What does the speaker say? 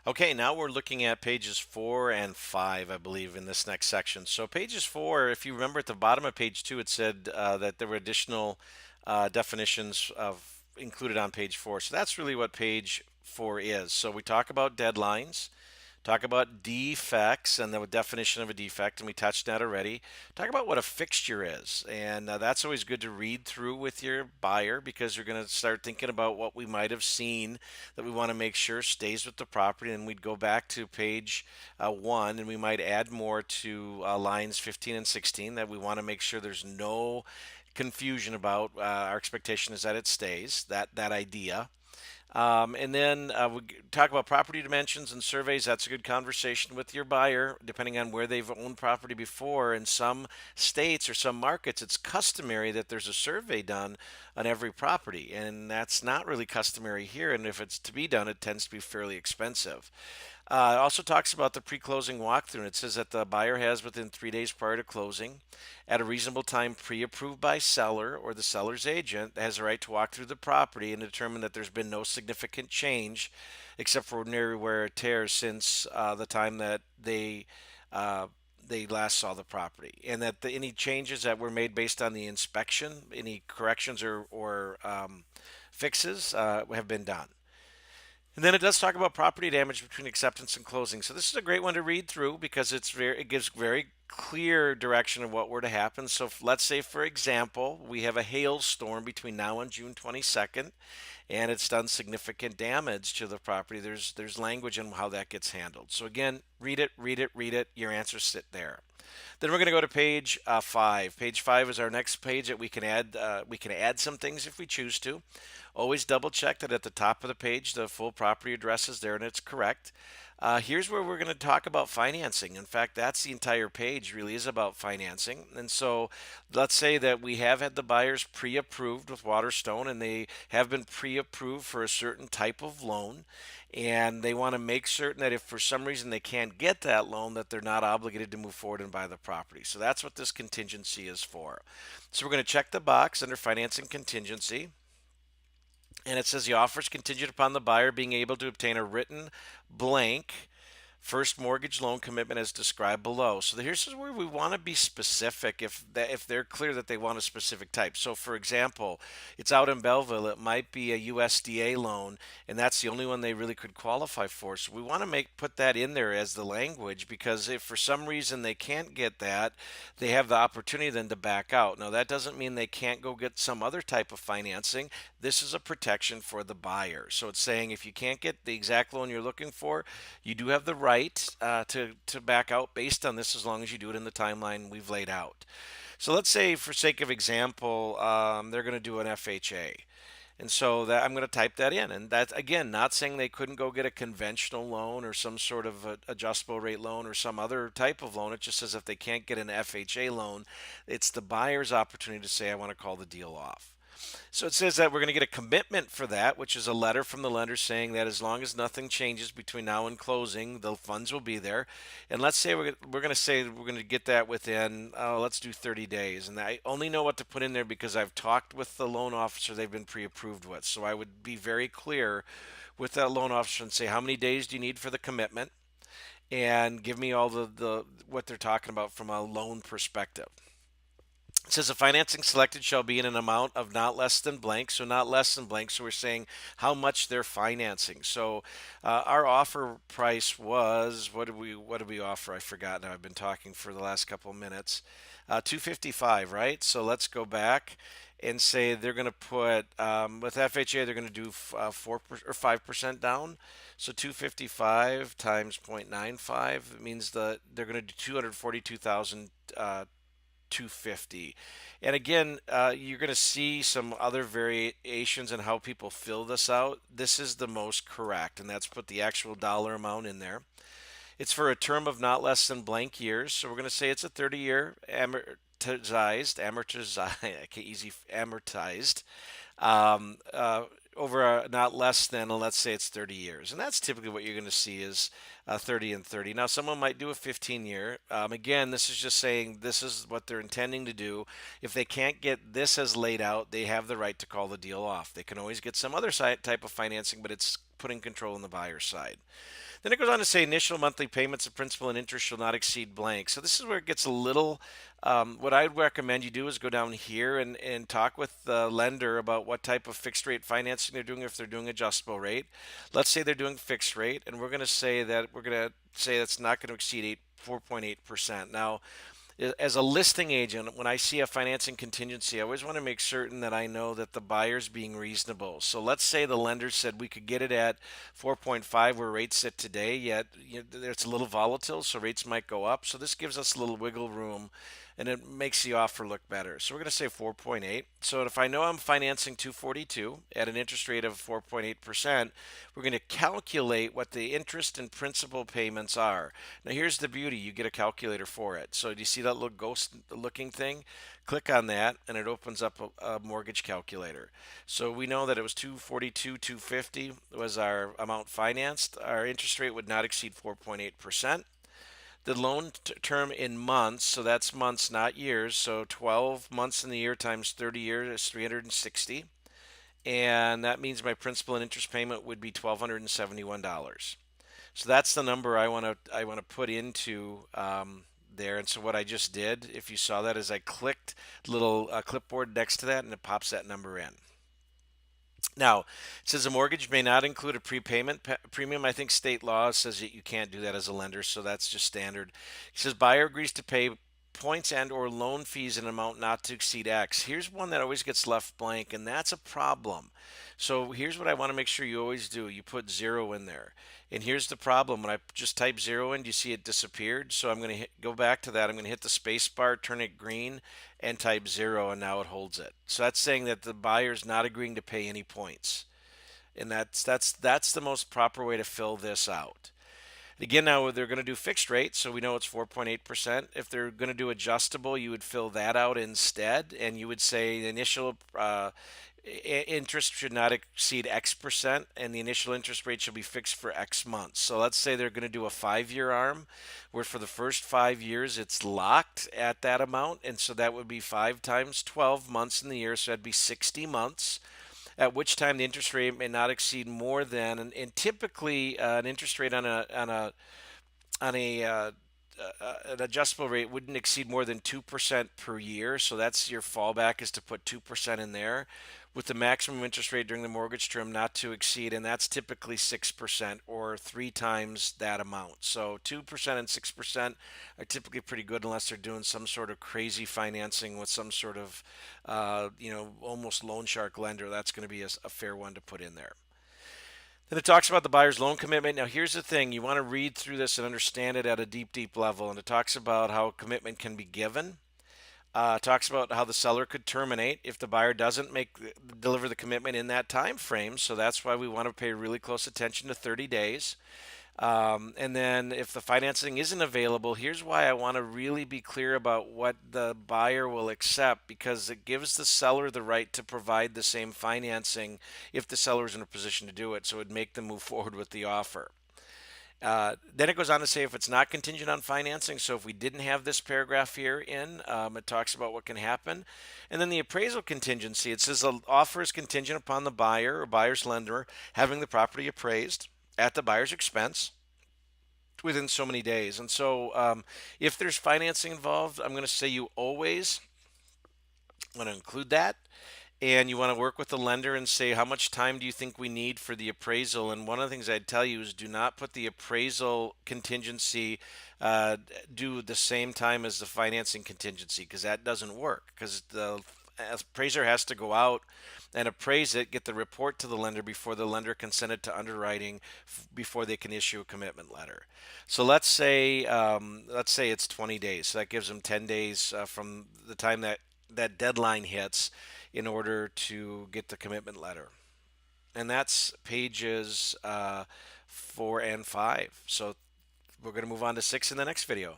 Okay, now we're looking at pages 4 and 5, I believe, in this next section. So, pages 4, if you remember at the bottom of page 2, it said that there were additional definitions of included on page 4. So, that's really what page 4 is. So, we talk about deadlines, talk about defects and the definition of a defect, and we touched that already. Talk about what a fixture is, and that's always good to read through with your buyer because you're going to start thinking about what we might have seen that we want to make sure stays with the property. And we'd go back to page 1, and we might add more to lines 15 and 16 that we want to make sure there's no confusion about. Our expectation is that it stays, that idea. And then we talk about property dimensions and surveys. That's a good conversation with your buyer, depending on where they've owned property before. In some states or some markets, it's customary that there's a survey done on every property, and that's not really customary here. And if it's to be done, it tends to be fairly expensive. It also talks about the pre-closing walkthrough, and it says that the buyer has within 3 days prior to closing, at a reasonable time pre-approved by seller or the seller's agent, has the right to walk through the property and determine that there's been no significant change, except for ordinary wear or tear since the time that they last saw the property, and that any changes that were made based on the inspection, any corrections or fixes have been done. And then it does talk about property damage between acceptance and closing. So this is a great one to read through because it gives very clear direction of what were to happen. So let's say, for example, we have a hailstorm between now and June 22nd, and it's done significant damage to the property. There's language on how that gets handled. So again, read it, read it, read it. Your answers sit there. Then we're going to go to page 5. Page 5 is our next page that we can add. We can add some things if we choose to. Always double check that at the top of the page the full property address is there and it's correct. Here's where we're going to talk about financing. In fact, that's the entire page really is about financing. And so let's say that we have had the buyers pre-approved with Waterstone and they have been pre-approved for a certain type of loan, and they want to make certain that if for some reason they can't get that loan, that they're not obligated to move forward and buy the property. So that's what this contingency is for. So we're going to check the box under financing contingency, and it says the offer is contingent upon the buyer being able to obtain a written blank first mortgage loan commitment as described below. So here's where we want to be specific if they're clear that they want a specific type. So for example, it's out in Belleville, it might be a USDA loan, and that's the only one they really could qualify for. So we want to put that in there as the language, because if for some reason they can't get that, they have the opportunity then to back out. Now that doesn't mean they can't go get some other type of financing. This is a protection for the buyer. So it's saying if you can't get the exact loan you're looking for, you do have the right to back out based on this, as long as you do it in the timeline we've laid out. So let's say, for sake of example, they're going to do an FHA. And so that I'm going to type that in. And that's, again, not saying they couldn't go get a conventional loan or some sort of adjustable rate loan or some other type of loan. It just says if they can't get an FHA loan, it's the buyer's opportunity to say, I want to call the deal off. So it says that we're going to get a commitment for that, which is a letter from the lender saying that as long as nothing changes between now and closing, the funds will be there. And let's say we're going to say we're going to get that within, let's do 30 days. And I only know what to put in there because I've talked with the loan officer they've been pre-approved with. So I would be very clear with that loan officer and say, how many days do you need for the commitment? And give me all the what they're talking about from a loan perspective. It says the financing selected shall be in an amount of not less than blank, so not less than blank. So we're saying how much they're financing. So our offer price was, what did we offer? I forgot now. I've been talking for the last couple of minutes. 255, right? So let's go back and say they're going to put with FHA they're going to do 4 or 5% down. So 255 times 0.95 means that they're going to do 242,000. 250. And again, you're going to see some other variations in how people fill this out. This is the most correct, and that's put the actual dollar amount in there. It's for a term of not less than blank years. So we're going to say it's a 30-year amortized, um, uh, over not less than, let's say it's 30 years. And that's typically what you're going to see is 30 and 30. Now, someone might do a 15-year. Again, this is just saying this is what they're intending to do. If they can't get this as laid out, they have the right to call the deal off. They can always get some other type of financing, but it's putting control on the buyer's side. Then it goes on to say initial monthly payments of principal and interest shall not exceed blank. So this is where it gets a little. What I'd recommend you do is go down here and talk with the lender about what type of fixed rate financing they're doing. If they're doing adjustable rate, let's say they're doing fixed rate, and we're going to say that's not going to exceed 4.8%. Now, as a listing agent, when I see a financing contingency, I always want to make certain that I know that the buyer's being reasonable. So let's say the lender said we could get it at 4.5 where rates sit today, yet it's a little volatile, so rates might go up. So this gives us a little wiggle room and it makes the offer look better. So we're going to say 4.8. So if I know I'm financing 242 at an interest rate of 4.8%, we're going to calculate what the interest and principal payments are. Now here's the beauty, you get a calculator for it. So do you see that little ghost looking thing? Click on that and it opens up a mortgage calculator. So we know that it was 242, 250 was our amount financed. Our interest rate would not exceed 4.8%. The loan term in months, so that's months, not years. So 12 months in the year times 30 years is 360. And that means my principal and interest payment would be $1,271. So that's the number I want to put into there. And so what I just did, if you saw that, is I clicked little clipboard next to that, and it pops that number in. Now, it says a mortgage may not include a prepayment premium. I think state law says that you can't do that as a lender, so that's just standard. It says buyer agrees to pay points and or loan fees in an amount not to exceed X. Here's one that always gets left blank, and that's a problem. So here's what I want to make sure you always do. You put 0 in there. And here's the problem. When I just type 0 in, do you see it disappeared? So I'm going to go back to that. I'm going to hit the space bar, turn it green, and type 0, and now it holds it. So that's saying that the buyer's not agreeing to pay any points. And that's the most proper way to fill this out. Again, now they're going to do fixed rate, so we know it's 4.8%. If they're going to do adjustable, you would fill that out instead, and you would say the initial interest should not exceed X%, and the initial interest rate should be fixed for X months. So let's say they're going to do a 5-year arm, where for the first 5 years it's locked at that amount, and so that would be 5 times 12 months in the year, so that'd be 60 months at which time the interest rate may not exceed more than, and typically an interest rate on a an adjustable rate wouldn't exceed more than 2% per year. So that's your fallback, is to put 2% in there, with the maximum interest rate during the mortgage term not to exceed, and that's typically 6% or 3 times that amount. So 2% and 6% are typically pretty good unless they're doing some sort of crazy financing with some sort of, almost loan shark lender. That's going to be a fair one to put in there. Then it talks about the buyer's loan commitment. Now, here's the thing. You want to read through this and understand it at a deep, deep level. And it talks about how commitment can be given. Talks about how the seller could terminate if the buyer doesn't deliver the commitment in that time frame. So that's why we want to pay really close attention to 30 days. And then if the financing isn't available, here's why I want to really be clear about what the buyer will accept, because it gives the seller the right to provide the same financing if the seller is in a position to do it. So it would make them move forward with the offer. Then it goes on to say if it's not contingent on financing. So if we didn't have this paragraph here it talks about what can happen. And then the appraisal contingency, it says the offer is contingent upon the buyer or buyer's lender having the property appraised at the buyer's expense within so many days. And so if there's financing involved, I'm going to say you always want to include that. And you want to work with the lender and say, how much time do you think we need for the appraisal? And one of the things I'd tell you is do not put the appraisal contingency do the same time as the financing contingency, because that doesn't work, because the appraiser has to go out and appraise it, get the report to the lender before the lender can send it to underwriting before they can issue a commitment letter. So let's say it's 20 days. So that gives them 10 days from the time that deadline hits in order to get the commitment letter. And that's pages 4 and 5. So we're going to move on to 6 in the next video.